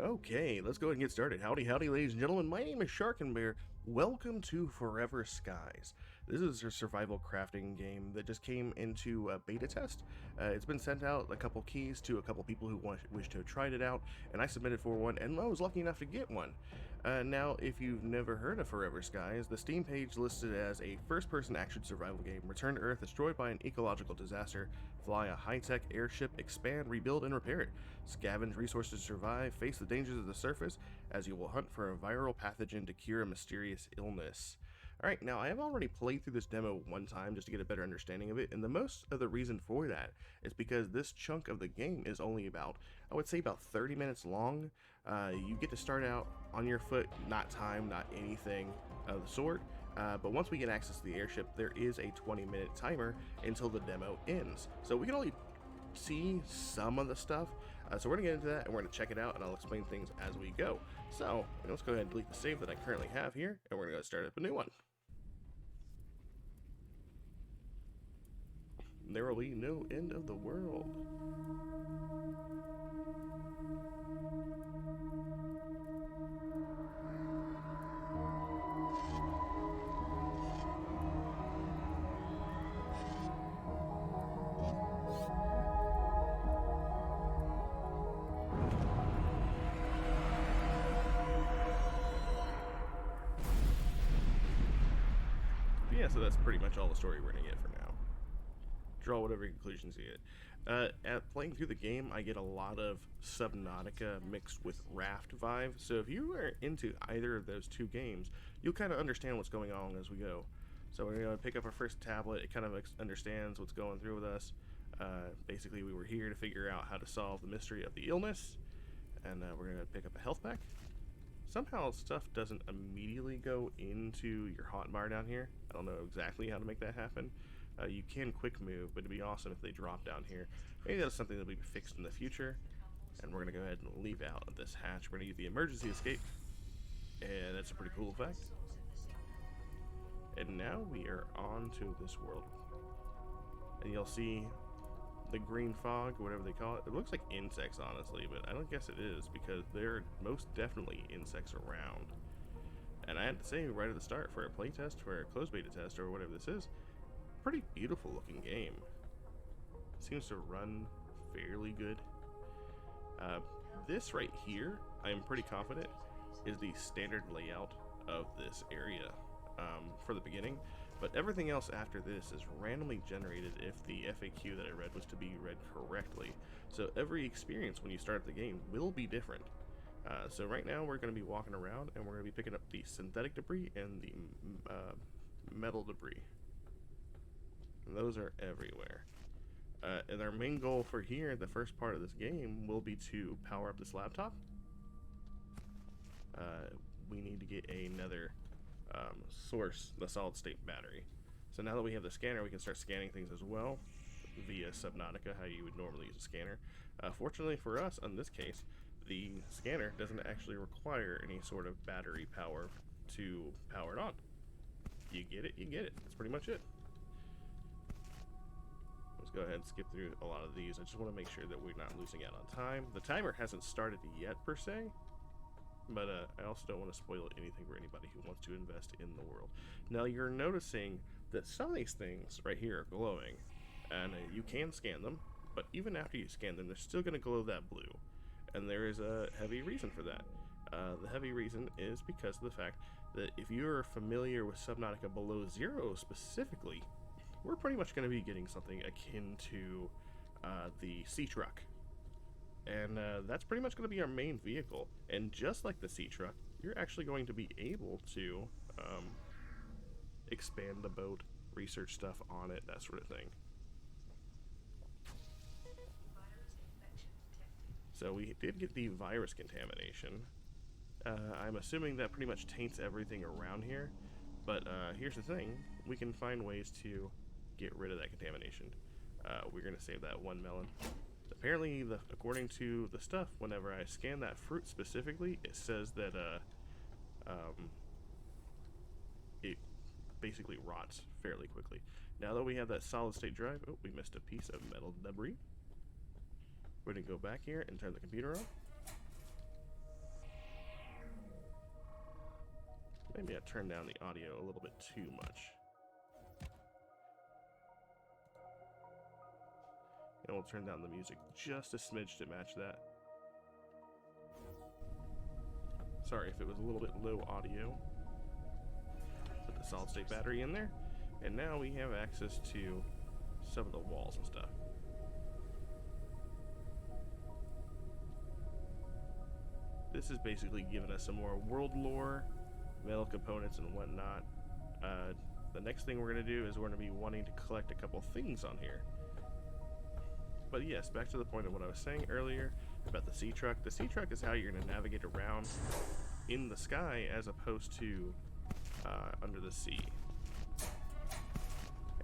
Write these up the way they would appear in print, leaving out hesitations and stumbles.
Okay, let's go ahead and get started. Howdy, howdy, ladies and gentlemen. My name is Sharkinbear. Welcome to Forever Skies. This is a survival crafting game that just came into a beta test. It's been sent out a couple keys to a couple people who wish to have tried it out, and I submitted for one, and I was lucky enough to get one. Now, if you've never heard of Forever Skies, the Steam page listed as a first-person action survival game. Return to Earth destroyed by an ecological disaster. Fly a high-tech airship, expand, rebuild, and repair it. Scavenge resources to survive. Face the dangers of the surface as you will hunt for a viral pathogen to cure a mysterious illness. Alright, now I have already played through this demo one time just to get a better understanding of it, and the most of the reason for that is because this chunk of the game is only about, I would say about 30 minutes long. You get to start out on your foot, not time, not anything of the sort, but once we get access to the airship, there is a 20-minute timer until the demo ends. So we can only see some of the stuff, so we're gonna get into that and we're gonna check it out, and I'll explain things as we go. So let's go ahead and delete the save that I currently have here, and we're gonna go start up a new one. There will be no end of the world. Yeah, so that's pretty much all the story we're gonna get for now. Draw whatever conclusions you get. At playing through the game, I get a lot of Subnautica mixed with Raft vibe, so if you are into either of those two games, you'll kind of understand what's going on as we go. So we're going to pick up our first tablet. It kind of understands what's going through with us. Basically, we were here to figure out how to solve the mystery of the illness, and we're going to pick up a health pack. Somehow stuff doesn't immediately go into your hotbar down here. I don't know exactly how to make that happen. You can quick move, but it'd be awesome if they drop down here. Maybe that's something that'll be fixed in the future. And we're going to go ahead and leave out of this hatch. We're going to use the emergency escape. And that's a pretty cool effect. And now we are on to this world. And you'll see the green fog, whatever they call it. It looks like insects, honestly, but I don't guess it is, because there are most definitely insects around. And I had to say right at the start, for a playtest, for a closed beta test, or whatever this is, pretty beautiful looking game. Seems to run fairly good. This right here, I am pretty confident, is the standard layout of this area for the beginning, but everything else after this is randomly generated if the FAQ that I read was to be read correctly. So every experience when you start the game will be different. So right now we're going to be walking around and we're going to be picking up the synthetic debris and the metal debris. And those are everywhere. And our main goal for here, the first part of this game, will be to power up this laptop. We need to get another source, the solid state battery. So now that we have the scanner, we can start scanning things as well via Subnautica, how you would normally use a scanner. Fortunately for us, in this case, the scanner doesn't actually require any sort of battery power to power it on. You get it, you get it. That's pretty much it. Let's go ahead and skip through a lot of these. I just want to make sure that we're not losing out on time. The timer hasn't started yet, per se, but I also don't want to spoil anything for anybody who wants to invest in the world. Now, you're noticing that some of these things right here are glowing, and you can scan them, but even after you scan them, they're still going to glow that blue, and there is a heavy reason for that. The heavy reason is because of the fact that if you're familiar with Subnautica Below Zero specifically, we're pretty much going to be getting something akin to the sea truck. And that's pretty much going to be our main vehicle. And just like the sea truck, you're actually going to be able to expand the boat, research stuff on it, that sort of thing. So we did get the virus contamination. I'm assuming that pretty much taints everything around here. But here's the thing, we can find ways to get rid of that contamination. We're going to save that one melon. Apparently, according to the stuff, whenever I scan that fruit specifically, it says that it basically rots fairly quickly. Now that we have that solid state drive, oh, we missed a piece of metal debris. We're going to go back here and turn the computer on. Maybe I turned down the audio a little bit too much. And we'll turn down the music just a smidge to match that. Sorry if it was a little bit low audio. Put the solid state battery in there. And now we have access to some of the walls and stuff. This is basically giving us some more world lore, metal components and whatnot. The next thing we're going to do is we're going to be wanting to collect a couple things on here. But yes, back to the point of what I was saying earlier about the sea truck. The sea truck is how you're going to navigate around in the sky as opposed to under the sea.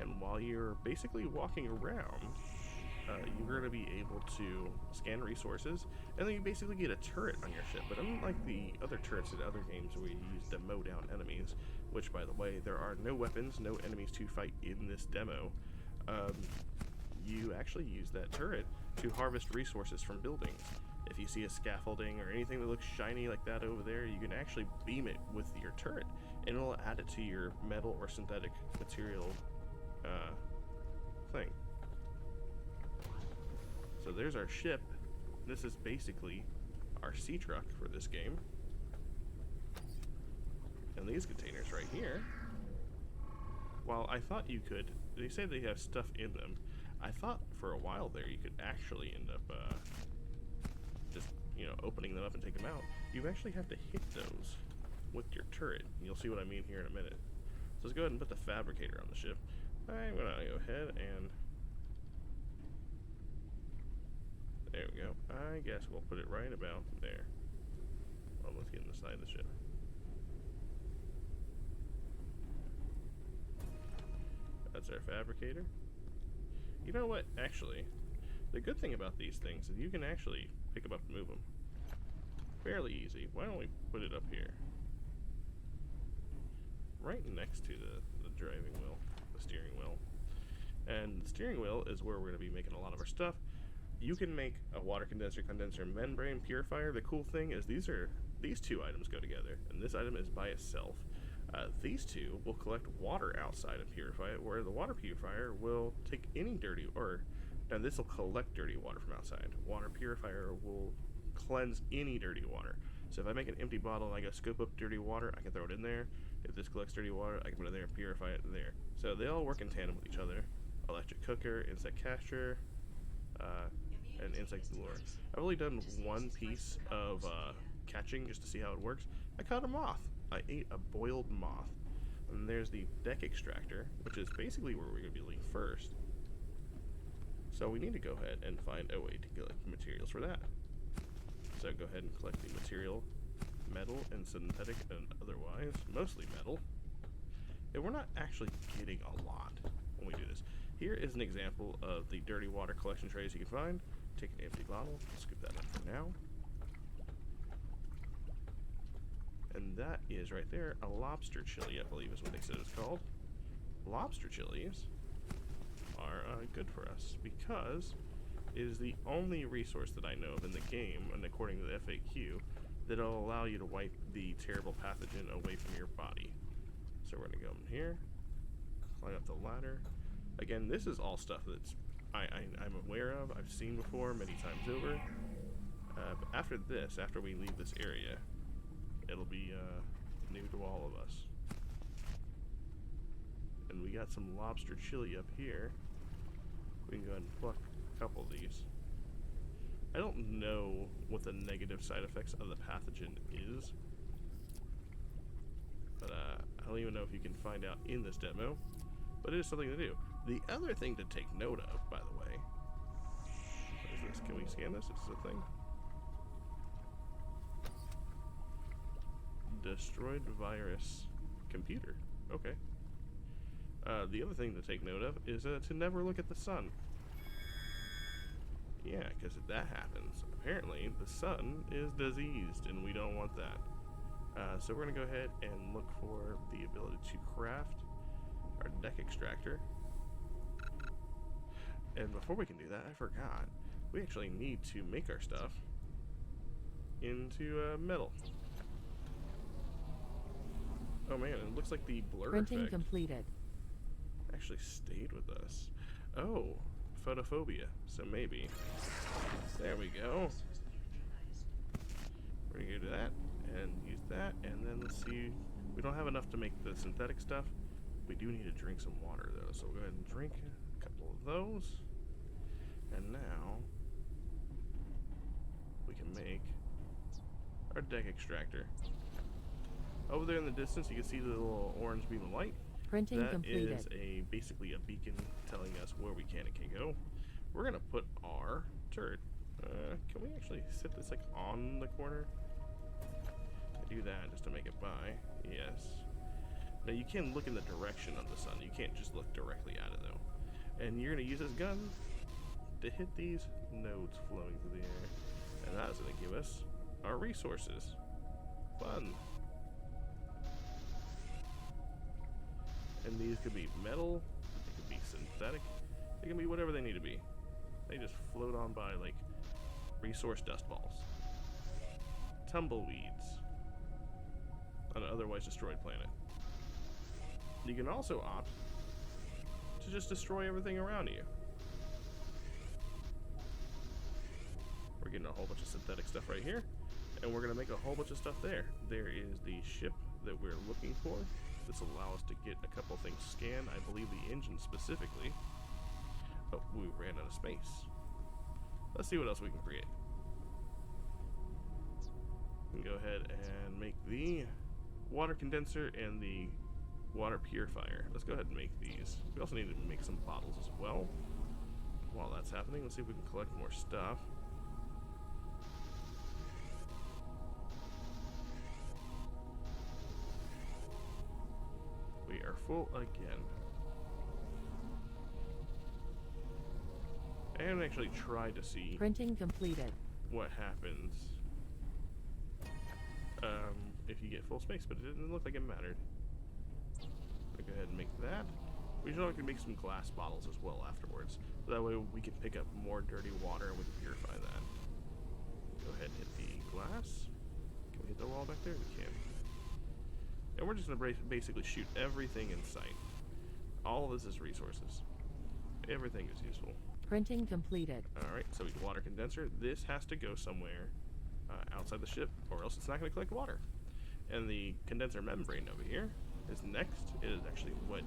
And while you're basically walking around, you're going to be able to scan resources, and then you basically get a turret on your ship. But unlike the other turrets in other games where you use to mow down enemies, which by the way, there are no weapons, no enemies to fight in this demo, you actually use that turret to harvest resources from buildings. If you see a scaffolding or anything that looks shiny like that over there, you can actually beam it with your turret, and it'll add it to your metal or synthetic material thing. So there's our ship. This is basically our sea truck for this game. And these containers right here, while I thought you could, they say they have stuff in them. I thought for a while there you could actually end up just, you know, opening them up and take them out. You actually have to hit those with your turret. You'll see what I mean here in a minute. So let's go ahead and put the fabricator on the ship. I'm gonna go ahead and there we go. I guess we'll put it right about there. Almost getting the side of the ship. That's our fabricator. You know what? Actually, the good thing about these things is you can actually pick them up and move them. Fairly easy. Why don't we put it up here? Right next to the driving wheel, the steering wheel. And the steering wheel is where we're going to be making a lot of our stuff. You can make a water condenser, membrane, purifier. The cool thing is these two items go together, and this item is by itself. These two will collect water outside and purify it, where the water purifier will take any dirty, now this will collect dirty water from outside. Water purifier will cleanse any dirty water. So if I make an empty bottle and I go scoop up dirty water, I can throw it in there. If this collects dirty water, I can put it there and purify it there. So they all work in tandem with each other. Electric cooker, insect catcher, and insect lure. I've only done one piece of catching just to see how it works. I caught a moth. I ate a boiled moth. And there's the deck extractor, which is basically where we're going to be looking first. So we need to go ahead and find a way to collect materials for that. So go ahead and collect the material, metal and synthetic and otherwise, mostly metal. And we're not actually getting a lot when we do this. Here is an example of the dirty water collection trays you can find. Take an empty bottle, scoop that up for now. And that is right there, a lobster chili, I believe is what they said it's called. Lobster chilies are good for us because it is the only resource that I know of in the game, and according to the FAQ, that will allow you to wipe the terrible pathogen away from your body. So we're going to go in here, climb up the ladder. Again, this is all stuff that's I'm aware of, I've seen before many times over. But after this, after we leave this area, it'll be new to all of us. And we got some lobster chili up here. We can go ahead and pluck a couple of these. I don't know what the negative side effects of the pathogen is, but I don't even know if you can find out in this demo, but it is something to do. The other thing to take note of, by the way, what is this? Can we scan this? Is this a thing? Destroyed virus computer. Okay. The other thing to take note of is to never look at the sun. Yeah, because if that happens, apparently the sun is diseased, and we don't want that. So we're going to go ahead and look for the ability to craft our deck extractor. And before we can do that, I forgot, we actually need to make our stuff into metal. Oh man, it looks like the blur Printing effect completed. actually stayed with us. Oh, photophobia. So maybe. There we go. We're gonna go to that and use that, and then let's see. We don't have enough to make the synthetic stuff. We do need to drink some water though, so we'll go ahead and drink a couple of those. And now we can make our deck extractor. Over there in the distance, you can see the little orange beam of light. Printing That completed. is basically a beacon telling us where we can and can't go. We're gonna put our turret. Can we actually sit this like on the corner? I do that just to make it by. Yes. Now you can look in the direction of the sun. You can't just look directly at it though. And you're gonna use this gun to hit these nodes flowing through the air, and that is gonna give us our resources. Fun. And these could be metal, it could be synthetic, it can be whatever they need to be. They just float on by like resource dust balls. Tumbleweeds on an otherwise destroyed planet. You can also opt to just destroy everything around you. We're getting a whole bunch of synthetic stuff right here, and we're gonna make a whole bunch of stuff there. There is the ship that we're looking for. This will allow us to get a couple things scanned. I believe the engine specifically. Oh, we ran out of space. Let's see what else we can create. We can go ahead and make the water condenser and the water purifier. Let's go ahead and make these. We also need to make some bottles as well. While that's happening, let's see if we can collect more stuff. We are full again. I haven't actually tried to see Printing completed. what happens if you get full space, but it didn't look like it mattered. Go ahead and make that. We should make some glass bottles as well afterwards. So that way we can pick up more dirty water and we can purify that. Go ahead and hit the glass. Can we hit the wall back there? We can. And we're just going to basically shoot everything in sight. All of this is resources. Everything is useful. Printing completed. Alright, so we can water condenser. This has to go somewhere outside the ship, or else it's not going to collect water. And the condenser membrane over here is next. It is actually what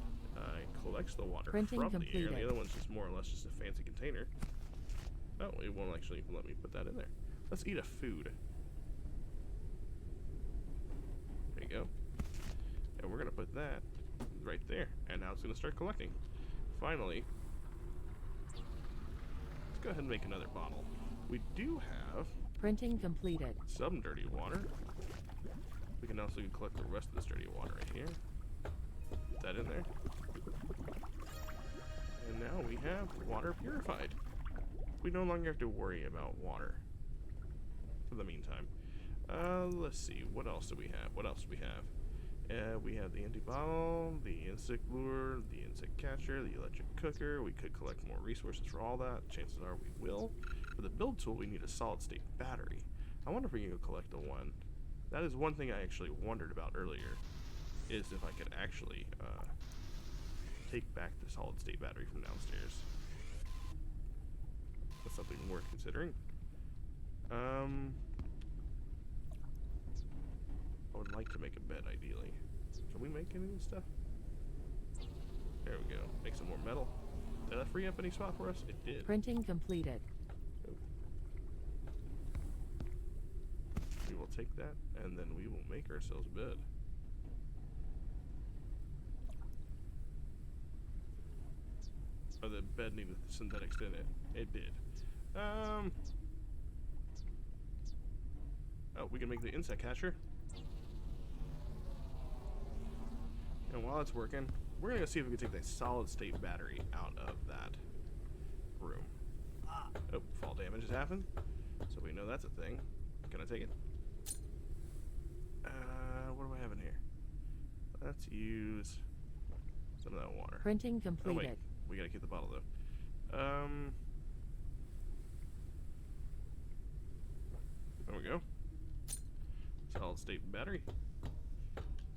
collects the water Printing from completed. the air. The other one's just more or less just a fancy container. Oh, it won't actually let me put that in there. Let's eat a food. There you go. And we're going to put that right there. And now it's going to start collecting. Finally, let's go ahead and make another bottle. We do have Printing completed. some dirty water. We can also collect the rest of this dirty water right here. Put that in there. And now we have water purified. We no longer have to worry about water for the meantime. Let's see. What else do we have? What else do we have? We have the empty bottle, the insect lure, the insect catcher, the electric cooker. We could collect more resources for all that. Chances are we will. For the build tool, we need a solid state battery. I wonder if we can go collect the one. That is one thing I actually wondered about earlier, is if I could actually take back the solid state battery from downstairs. That's something worth considering. I would like to make a bed, ideally. Can we make any of this stuff? There we go. Make some more metal. Did that free up any spot for us? It did. Printing completed. We will take that, and then we will make ourselves a bed. Oh, the bed needed synthetics, didn't it? It did. Oh, we can make the insect catcher. And while it's working, we're gonna see if we can take the solid state battery out of that room. Oh, fall damage has happened. So we know that's a thing. Can I take it? What do I have in here? Let's use some of that water. Printing Oh, completed. wait. We gotta keep the bottle though. There we go. Solid state battery.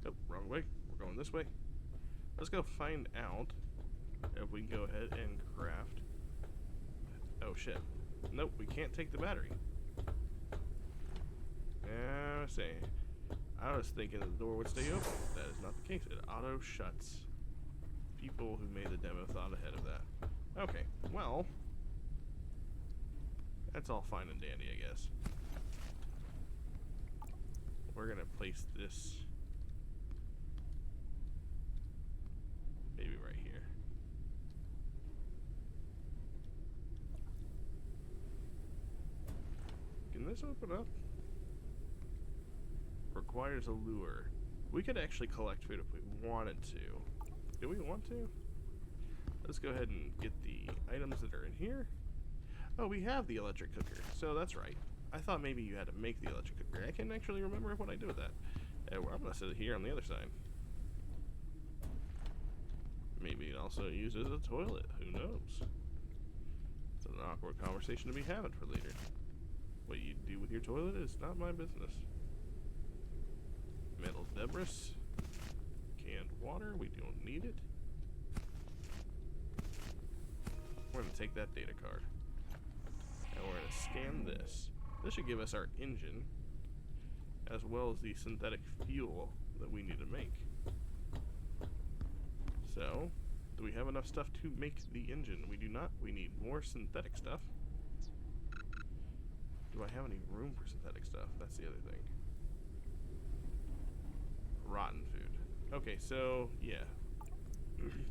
Oh, wrong way. We're going this way. Let's go find out if we can go ahead and craft. Oh shit. Nope, we can't take the battery. Yeah, I say. I was thinking the door would stay open. That is not the case. It auto shuts. People who made the demo thought ahead of that. Okay, well, that's all fine and dandy, I guess. We're gonna place this maybe right here. Can this open up? Requires a lure. We could actually collect food if we wanted to. Do we want to? Let's go ahead and get the items that are in here. Oh, we have the electric cooker, so that's right. I thought maybe you had to make the electric cooker. I can actually remember what I do with that. I'm gonna set it here on the other side. Maybe it also used as a toilet. Who knows? It's an awkward conversation to be having for later. What you do with your toilet is not my business. Metal debris. Canned water. We don't need it. We're going to take that data card. And we're going to scan this. This should give us our engine, as well as the synthetic fuel that we need to make. So, do we have enough stuff to make the engine? We do not. We need more synthetic stuff. Do I have any room for synthetic stuff? That's the other thing. Rotten food. Okay, so, yeah.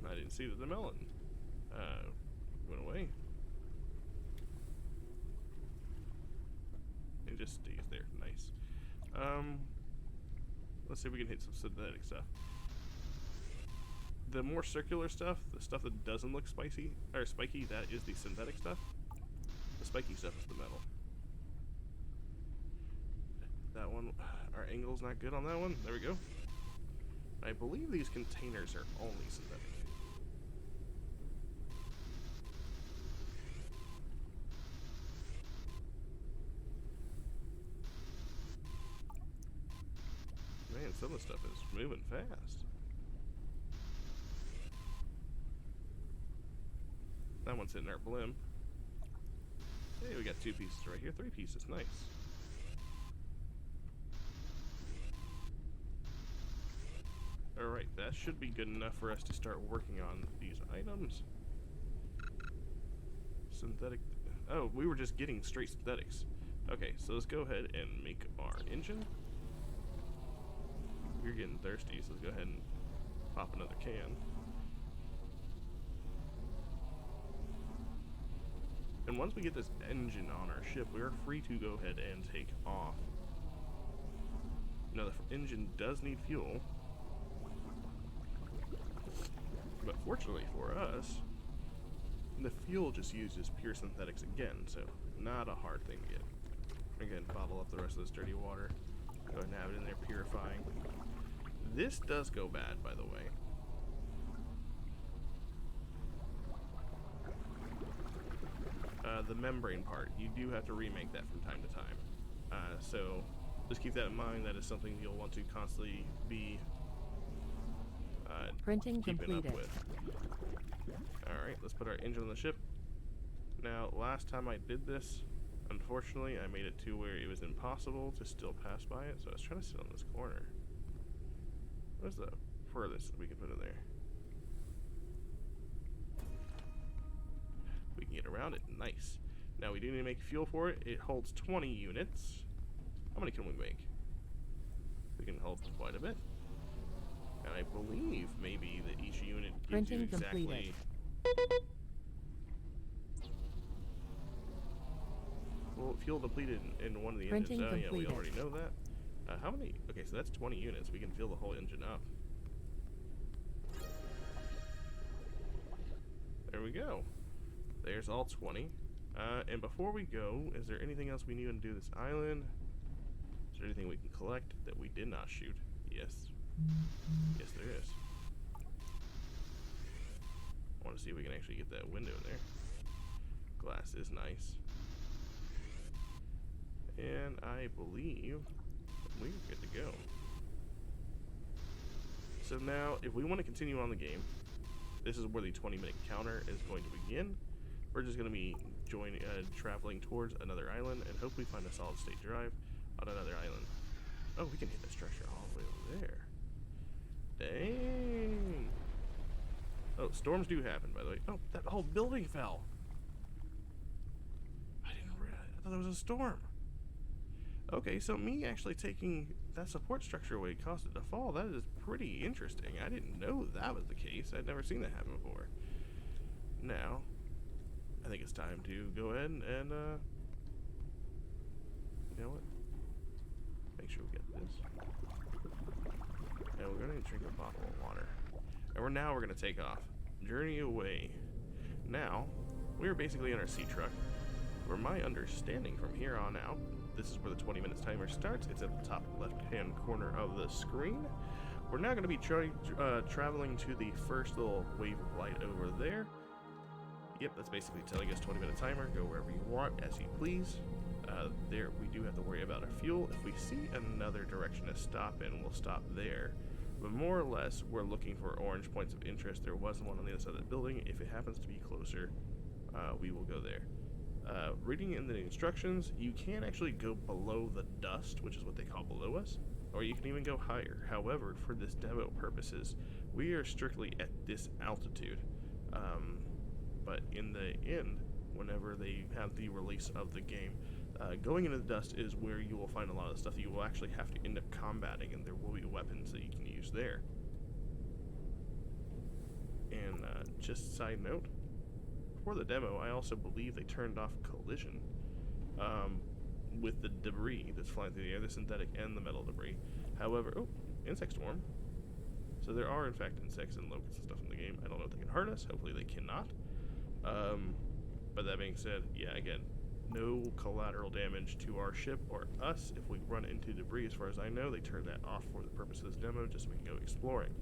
I didn't see that the melon went away. It just stays there. Nice. Let's see if we can hit some synthetic stuff. The more circular stuff, the stuff that doesn't look spicy or spiky, that is the synthetic stuff. The spiky stuff is the metal. That one, our angle's not good on that one. There we go. I believe these containers are only synthetic. Man, some of the stuff is moving fast. That one's hitting our blimp. Hey, we got 2 pieces right here. 3 pieces. Nice. Alright, that should be good enough for us to start working on these items. Synthetic. Oh, we were just getting straight synthetics. Okay, so let's go ahead and make our engine. We're getting thirsty, so let's go ahead and pop another can. And once we get this engine on our ship, we are free to go ahead and take off. Now, the engine does need fuel. But fortunately for us, the fuel just uses pure synthetics again, so not a hard thing to get. Again, bottle up the rest of this dirty water. Go ahead and have it in there purifying. This does go bad, by the way. The membrane part, you do have to remake that from time to time. So just keep that in mind. That is something you'll want to constantly be Printing keeping completed. up with. Alright, let's put our engine on the ship. Now, last time I did this, unfortunately, I made it to where it was impossible to still pass by it, so I was trying to sit on this corner. What's the furthest we can put it there? We can get around it. Nice. Now, we do need to make fuel for it. It holds 20 units. How many can we make? We can hold quite a bit. And I believe maybe that each unit gives Printing you exactly... completed. Well, fuel depleted in one of the Printing engines. Oh, yeah, we completed. already know that. How many? Okay, so that's 20 units. We can fill the whole engine up. There we go. There's all 20. And before we go, is there anything else we need to do this island? Is there anything we can collect that we did not shoot? Yes. Yes, there is. I want to see if we can actually get that window in there. Glass is nice. And I believe we're good to go. So now, if we want to continue on the game, this is where the 20-minute counter is going to begin. We're just going to be traveling towards another island and hopefully find a solid state drive on another island. Oh, we can hit the structure all the way over there. Dang. Oh, storms do happen, by the way. Oh, that whole building fell. I didn't realize. I thought it was a storm. Okay, so me actually taking that support structure away caused it to fall. That is pretty interesting. I didn't know that was the case. I'd never seen that happen before. Now, I think it's time to go ahead and you know what? Make sure we get this. And we're going to drink a bottle of water. And we're going to take off. Journey away. Now, we're basically in our sea truck. For my understanding from here on out, this is where the 20 minutes timer starts. It's at the top left-hand corner of the screen. We're now going to be traveling to the first little wave of light over there. Yep, that's basically telling us 20-minute timer. Go wherever you want, as you please. There, we do have to worry about our fuel. If we see another direction to stop in, we'll stop there. But more or less, we're looking for orange points of interest. There was one on the other side of the building. If it happens to be closer, we will go there. Reading in the instructions, you can actually go below the dust, which is what they call below us, or you can even go higher. However, for this demo purposes, we are strictly at this altitude. But in the end, whenever they have the release of the game, going into the dust is where you will find a lot of the stuff that you will actually have to end up combating, and there will be weapons that you can use there. And just side note, for the demo, I also believe they turned off collision with the debris that's flying through the air, the synthetic and the metal debris. However, oh, insect swarm. So there are in fact insects and locusts and stuff in the game. I don't know if they can hurt us. Hopefully they cannot. But that being said, yeah, again, no collateral damage to our ship or us if we run into debris. As far as I know, they turned that off for the purpose of this demo, just so we can go exploring.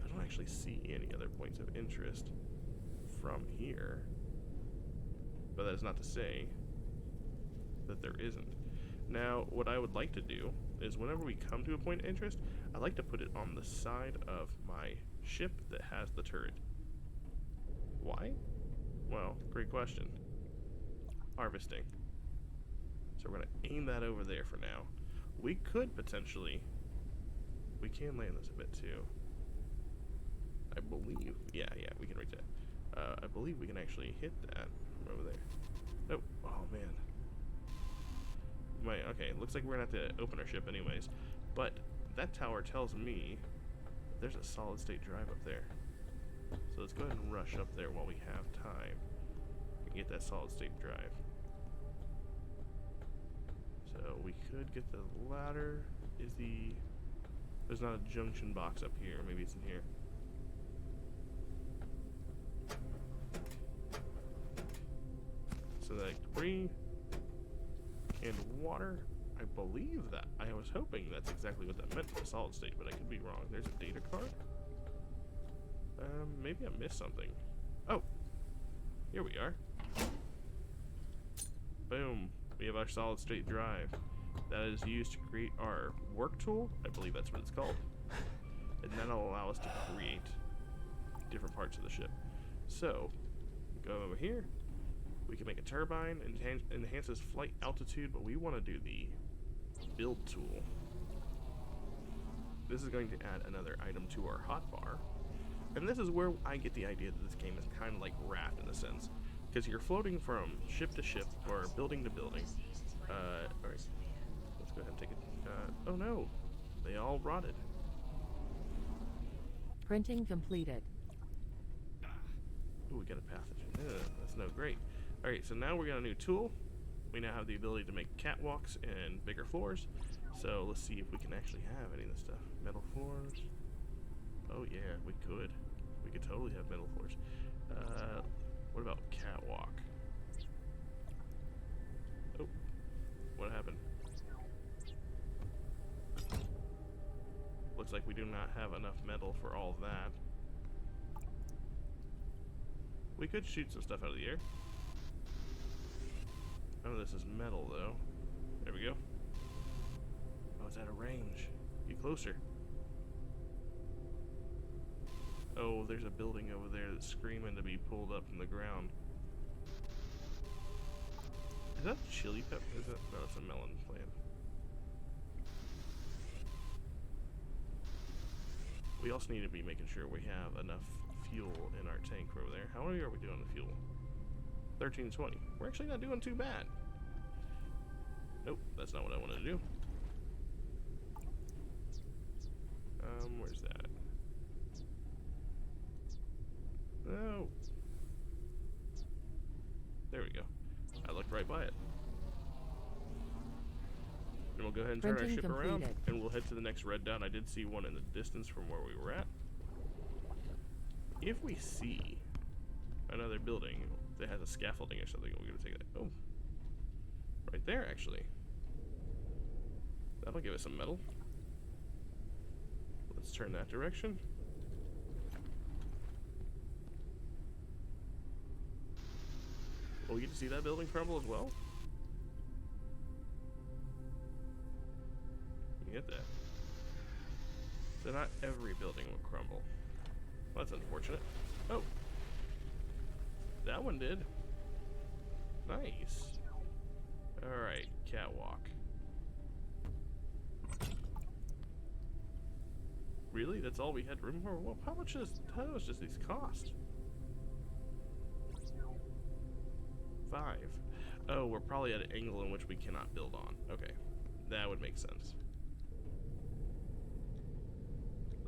I don't actually see any other points of interest from here, but that is not to say that there isn't. Now, what I would like to do is whenever we come to a point of interest, I like to put it on the side of my ship that has the turret. Why? Well, great question. Harvesting. So we're going to aim that over there for now. We could potentially, we can land this a bit too. I believe, yeah, we can reach that. I believe we can actually hit that from over there. Oh man. Okay, looks like we're gonna have to open our ship anyways. But that tower tells me there's a solid state drive up there. So let's go ahead and rush up there while we have time and get that solid state drive. So we could get the ladder. There's not a junction box up here. Maybe it's in here. So that debris and water, I believe that. I was hoping that's exactly what that meant for the solid state, but I could be wrong. There's a data card. Maybe I missed something. Oh, here we are. Boom. We have our solid state drive. That is used to create our work tool. I believe that's what it's called. And that'll allow us to create different parts of the ship. So, go over here. We can make a turbine, enhances flight altitude, but we want to do the build tool. This is going to add another item to our hotbar. And this is where I get the idea that this game is kind of like Raft in a sense. Because you're floating from ship to ship, or building to building. Alright, let's go ahead and take it. Oh no, they all rotted. Printing completed. Ooh, we got a pathogen. That's no great. Alright, so now we got a new tool. We now have the ability to make catwalks and bigger floors. So let's see if we can actually have any of this stuff. Metal floors. Oh yeah, we could. We could totally have metal floors. What about catwalk? Oh, what happened? Looks like we do not have enough metal for all of that. We could shoot some stuff out of the air. Oh, this is metal though. There we go. Oh, it's out of range. Get closer. Oh, there's a building over there that's screaming to be pulled up from the ground. Is that chili pepper? Is that? No, it's a melon plant. We also need to be making sure we have enough fuel in our tank over there. How many are we doing the fuel? 1320. We're actually not doing too bad. Nope, that's not what I wanted to do. Where's that? Oh. There we go. I looked right by it. And we'll go ahead and turn our Printing ship around, completed. and we'll head to the next red dot. I did see one in the distance from where we were at. If we see another building that has a scaffolding or something, we're going to take that. Oh. Right there, actually. That'll give us some metal. Let's turn that direction. Will we get to see that building crumble as well? You get that. So not every building will crumble. Well, that's unfortunate. Oh. That one did. Nice. Alright, catwalk. Really? That's all we had room for? Well, how much does these cost? 5. Oh, we're probably at an angle in which we cannot build on. Okay. That would make sense.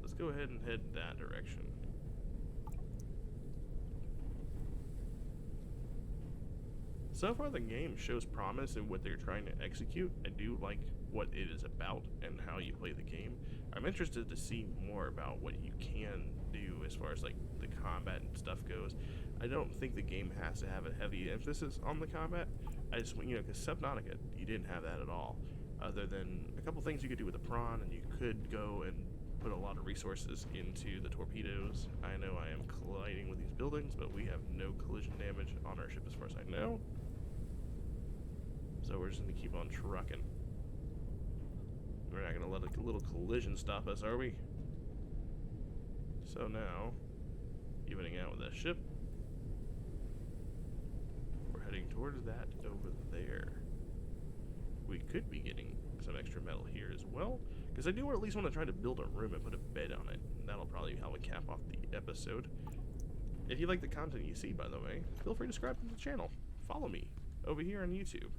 Let's go ahead and head that direction. So far the game shows promise in what they're trying to execute. I do like what it is about and how you play the game. I'm interested to see more about what you can do as far as like the combat and stuff goes. I don't think the game has to have a heavy emphasis on the combat. I just, you know, because Subnautica, you didn't have that at all. Other than a couple things you could do with the prawn, and you could go and put a lot of resources into the torpedoes. I know I am colliding with these buildings, but we have no collision damage on our ship as far as I know. So we're just going to keep on trucking. We're not going to let a little collision stop us, are we? So now, evening out with that ship, we're heading towards that over there. We could be getting some extra metal here as well, because I do at least want to try to build a room and put a bed on it. That'll probably help cap off the episode. If you like the content you see, by the way, feel free to subscribe to the channel. Follow me over here on YouTube.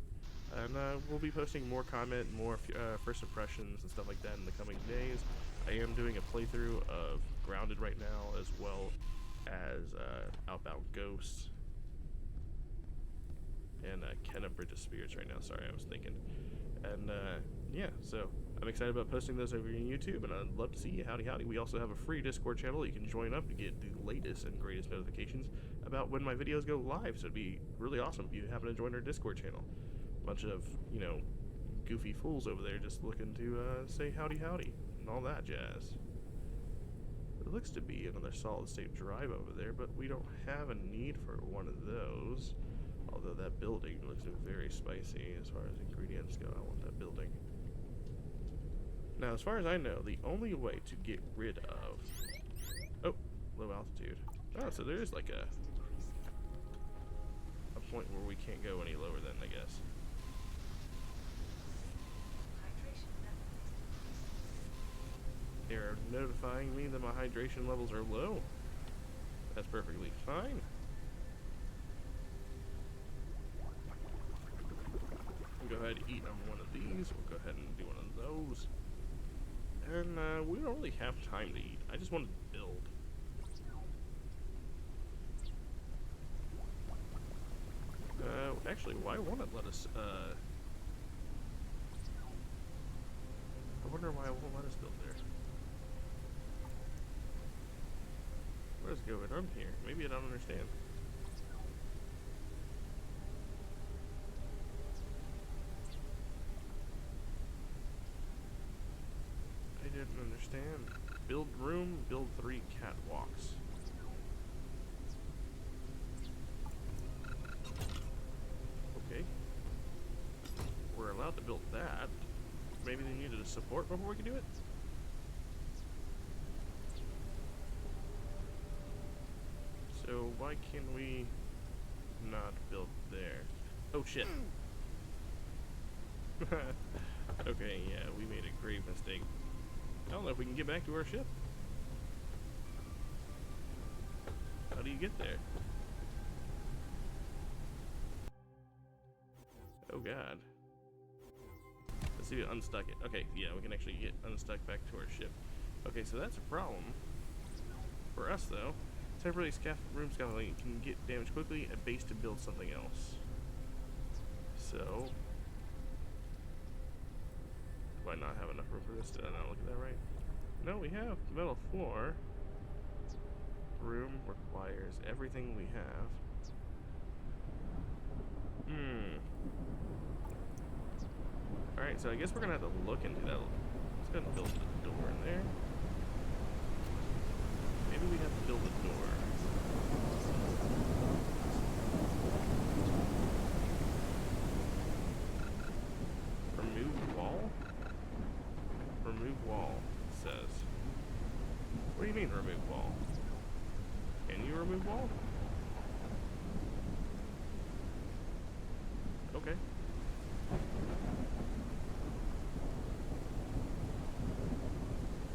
And we'll be posting more comment, more first impressions and stuff like that in the coming days. I am doing a playthrough of Grounded right now, as well as Outbound Ghosts and Kenna Bridge of Spirits right now. Sorry, I was thinking. And yeah, so I'm excited about posting those over on YouTube, and I'd love to see you. Howdy howdy. We also have a free Discord channel you can join up to get the latest and greatest notifications about when my videos go live. So it'd be really awesome if you happen to join our Discord channel. Bunch of, you know, goofy fools over there just looking to say howdy howdy and all that jazz. It looks to be another solid state drive over there, but we don't have a need for one of those. Although that building looks very spicy as far as ingredients go. I want that building. Now, as far as I know, the only way to get rid of... Oh, low altitude. Oh, so there is like a point where we can't go any lower than, I guess. They're notifying me that my hydration levels are low. That's perfectly fine. We'll go ahead and eat on one of these. We'll go ahead and do one of those. And we don't really have time to eat. I just want to build. Actually, why won't it let us, I wonder why it won't let us build there. What is going on here? Maybe I don't understand. I didn't understand. Build room, build 3 catwalks. Okay. We're allowed to build that. Maybe they needed a support before we could do it? So why can we not build there? Oh shit. Okay, yeah, we made a grave mistake. I don't know if we can get back to our ship. How do you get there? Oh god. Let's see if we unstuck it. Okay, yeah, we can actually get unstuck back to our ship. Okay, so that's a problem. For us, though, temporarily room scaffolding can get damaged quickly at base to build something else. So, do I not have enough room for this? Did I not look at that right? No, we have metal floor. Room requires everything we have. Alright, so I guess we're gonna have to look into that. Let's go ahead and build the door in there. Maybe we have to build a door. Remove wall? Remove wall, it says. What do you mean remove wall? Can you remove wall? Okay.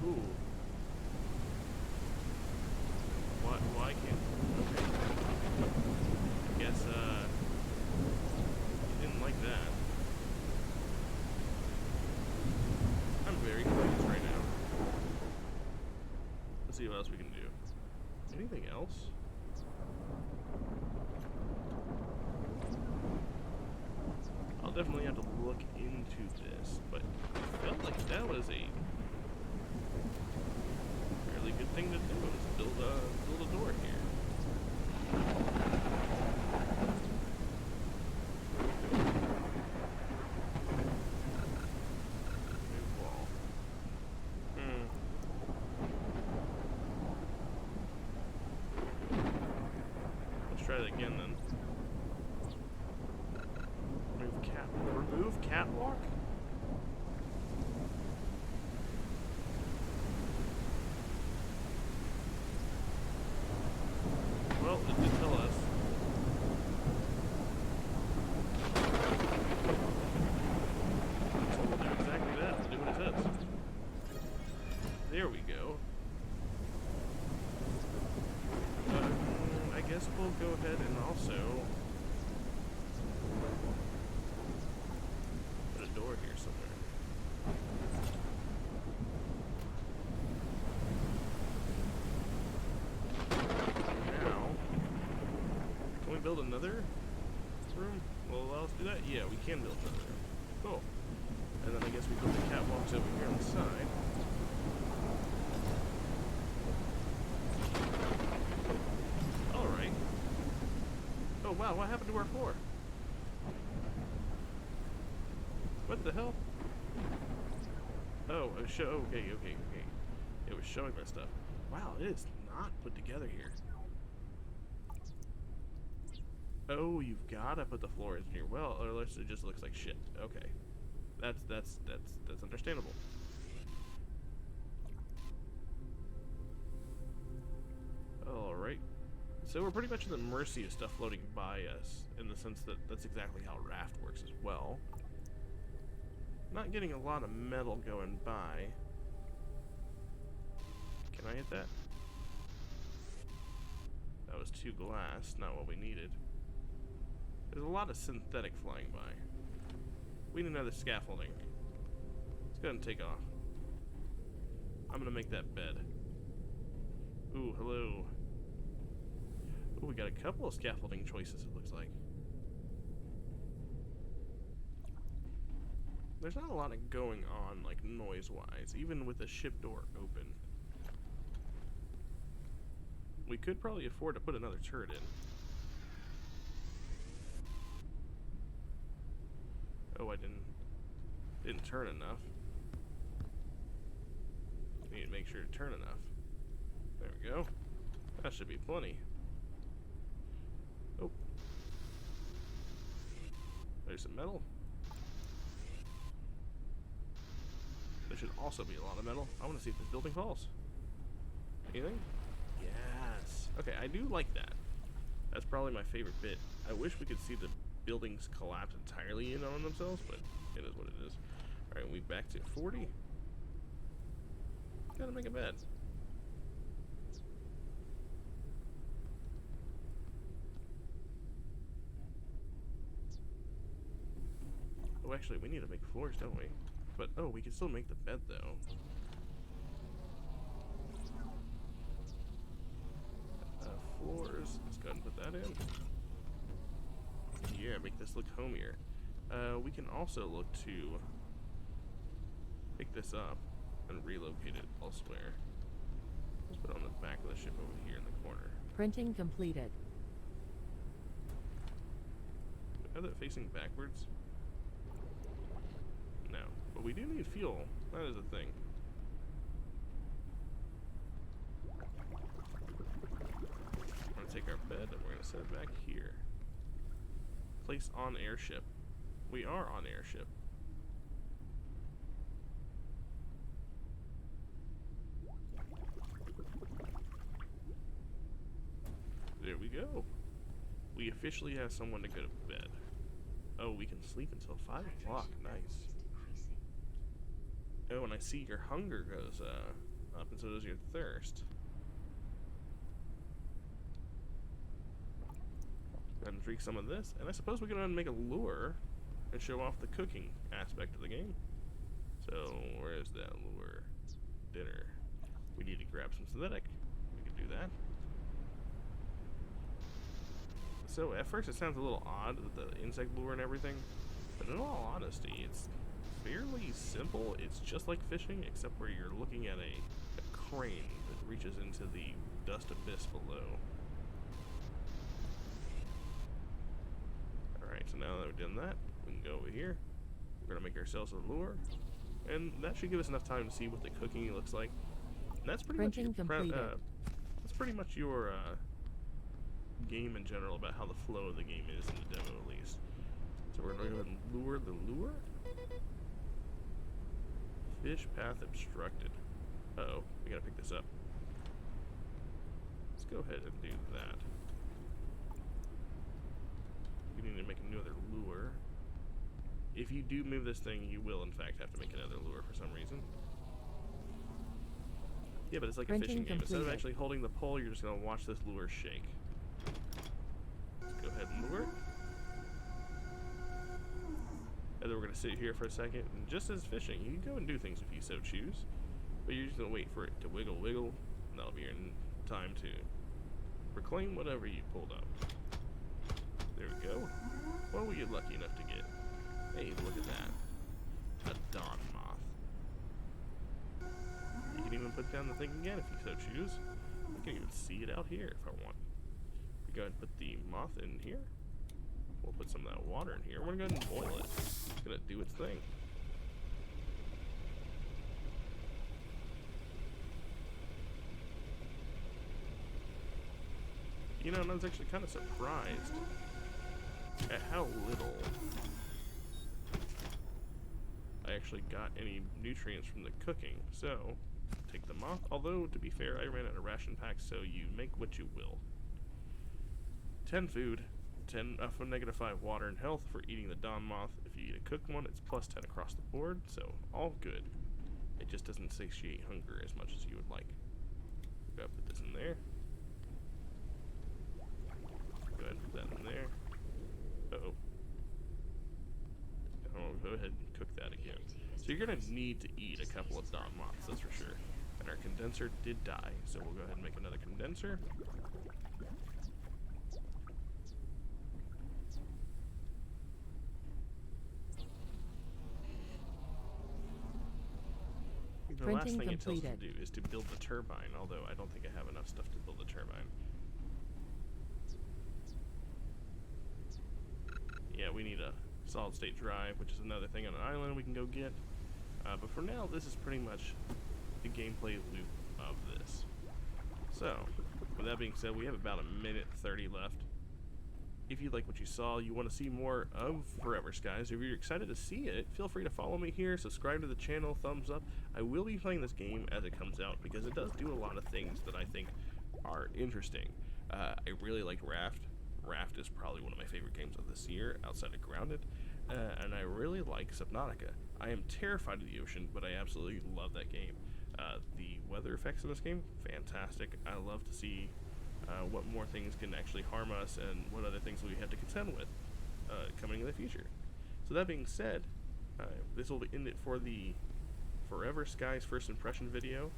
Ooh. Why can't... Okay. I guess, you didn't like that. I'm very confused right now. Let's see what else we can do. Anything else? I'll definitely have to look into this, but I felt like that was a fairly good thing to do, is build a door here. New wall. Let's try that again then. Remove catwalk? Well, it did tell us. So we'll do exactly that. We'll do what it says. There we go. I guess we'll go ahead and also put a door here somewhere. Now, can we build another room? Will allow us to do that? Yeah, we can build another room. Cool. And then I guess we put the catwalks over here on the side. Alright. Oh wow, what happened to our floor? What the hell? Oh, okay. It was showing my stuff. Wow, it is not put together here. Oh, you've gotta put the floors in here. Well, or else it just looks like shit. Okay. That's understandable. Alright. So we're pretty much in the mercy of stuff floating by us, in the sense that that's exactly how raft works as well. Not getting a lot of metal going by. Can I hit that? That was 2 glass, not what we needed. There's a lot of synthetic flying by. We need another scaffolding. Let's go ahead and take off. I'm gonna make that bed. Ooh, hello. Ooh, we got a couple of scaffolding choices, it looks like. There's not a lot of going on, like, noise-wise, even with the ship door open. We could probably afford to put another turret in. Oh, I didn't turn enough. Need to make sure to turn enough. There we go. That should be plenty. Oh. There's some metal. There should also be a lot of metal. I want to see if this building falls. Anything? Yes. Okay, I do like that. That's probably my favorite bit. I wish we could see the buildings collapse entirely in on themselves, but it is what it is. Alright, we back to 40. Gotta make a bed. Oh, actually, we need to make floors, don't we? But, oh, we can still make the bed, though. Floors. Let's go ahead and put that in. Yeah, make this look homier. We can also look to pick this up and relocate it elsewhere. Let's put it on the back of the ship over here in the corner. Printing completed. Have that facing backwards? No. But we do need fuel. That is a thing. We're going to take our bed and we're going to set it back here. Place on airship. We are on airship. There we go. We officially have someone to go to bed. Oh, we can sleep until 5 o'clock. Nice. Oh, and I see your hunger goes up, and so does your thirst. And drink some of this, and I suppose we can make a lure and show off the cooking aspect of the game. So, where is that lure? Dinner. We need to grab some synthetic. We can do that. So, at first it sounds a little odd with the insect lure and everything, but in all honesty, it's fairly simple. It's just like fishing, except where you're looking at a crane that reaches into the dust abyss below. Alright, so now that we've done that, we can go over here. We're going to make ourselves a lure, and that should give us enough time to see what the cooking looks like. And that's pretty that's pretty much your game in general about how the flow of the game is in the demo, at least. So we're going to go ahead and lure the lure. Fish path obstructed. Uh-oh, we gotta pick this up. Let's go ahead and do that. We need to make another lure. If you do move this thing, you will in fact have to make another lure for some reason. Yeah, but it's like a fishing game. Instead of actually holding the pole, you're just gonna watch this lure shake. Let's go ahead and lure it. And then we're going to sit here for a second, and just as fishing, you can go and do things if you so choose, but you're just going to wait for it to wiggle, and that'll be your time to reclaim whatever you pulled up. There we go. What were you lucky enough to get? Hey, look at that. A dawn moth. You can even put down the thing again if you so choose. I can even see it out here if I want. We go ahead and put the moth in here. We'll put some of that water in here. We're going to go ahead and boil it. It's going to do its thing. You know, and I was actually kind of surprised at how little I actually got any nutrients from the cooking. So, take them off. Although, to be fair, I ran out of ration packs, so you make what you will. 10 food. 10 for -5 water and health for eating the dawn moth. If you eat a cooked one, it's +10 across the board, so all good. It just doesn't satiate hunger as much as you would like. Go ahead and put this in there. Go ahead and put that in there. Uh-oh. I'll go ahead and cook that again. So you're going to need to eat a couple of dawn moths, that's for sure. And our condenser did die, so we'll go ahead and make another condenser. The last thing it tells us to do is to build the turbine, although I don't think I have enough stuff to build the turbine. Yeah, we need a solid state drive, which is another thing on an island we can go get. But for now, this is pretty much the gameplay loop of this. So, with that being said, we have about 1:30 left. If you like what you saw, you want to see more of Forever Skies, if you're excited to see it, feel free to follow me here, subscribe to the channel, thumbs up. I will be playing this game as it comes out because it does do a lot of things that I think are interesting. I really like Raft. Raft is probably one of my favorite games of this year, outside of Grounded, and I really like Subnautica. I am terrified of the ocean, but I absolutely love that game. The weather effects in this game, fantastic. I love to see what more things can actually harm us and what other things we have to contend with coming in the future. So that being said, this will end it for the Forever Skies first impression video.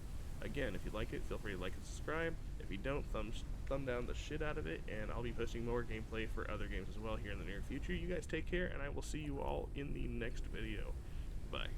Again, if you like it, feel free to like and subscribe. If you don't, thumb down the shit out of it, and I'll be posting more gameplay for other games as well here in the near future. You guys take care, and I will see you all in the next video. Bye.